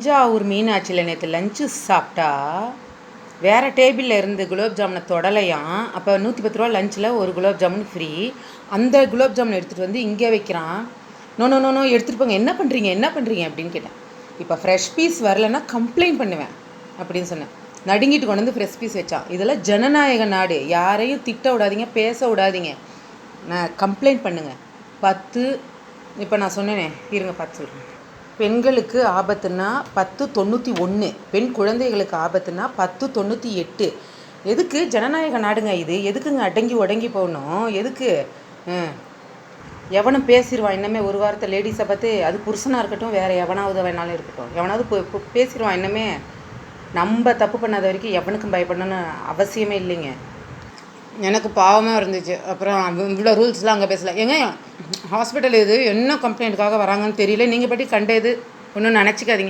தஞ்சாவூர் மீனாட்சியில் நேற்று லஞ்சு சாப்பிட்டா வேறு டேபிளில் இருந்து குலோப் ஜாமுனை தொடலையாம். அப்போ 110 ரூபா லஞ்சில் ஒரு குலோப் ஜாமுன் ஃப்ரீ. அந்த குலோப் ஜாமுன் எடுத்துகிட்டு வந்து இங்கே வைக்கிறான். நோ நோ நோ நோ எடுத்துகிட்டு போங்க, என்ன பண்ணுறீங்க அப்படின்னு கேட்டேன். இப்போ ஃப்ரெஷ் பீஸ் வரலைன்னா கம்ப்ளைண்ட் பண்ணுவேன் அப்படின்னு சொன்னேன். நடுங்கிட்டு கொண்டு வந்து ஃப்ரெஷ் பீஸ் வச்சான். இதெல்லாம் ஜனநாயக நாடு, யாரையும் திட்ட விடாதீங்க, பேச விடாதீங்க, நான் கம்ப்ளைண்ட் பண்ணுங்கள். 10 இப்போ நான் சொன்னேனே, இருங்க பார்த்து சொல்கிறேன். பெண்களுக்கு ஆபத்துன்னா 1091, பெண் குழந்தைகளுக்கு ஆபத்துன்னா 1098. எதுக்கு ஜனநாயக நாடுங்க இது? எதுக்குங்க அடங்கி உடங்கி போகணும்? எதுக்கு? எவனும் பேசிடுவான். இன்னமே ஒரு வாரத்தை லேடிஸை பார்த்து, அது புருஷனாக இருக்கட்டும், வேறு எவனாவது வேணாலும் இருக்கட்டும், எவனாவது பேசிடுவான். இன்னமே நம்ம தப்பு பண்ணாத வரைக்கும் எவனுக்கும் பயப்படணும்னு அவசியமே இல்லைங்க. எனக்கு பாவமாக இருந்துச்சு. அப்புறம் இவ்வளோ ரூல்ஸ்லாம் அங்கே பேசல. ஏங்க ஹாஸ்பிட்டல் இது என்ன கம்ப்ளைண்ட்டுக்காக வராங்கன்னு தெரியல, நீங்கள் பற்றி கண்டது ஒன்றும் நினச்சிக்காதீங்க.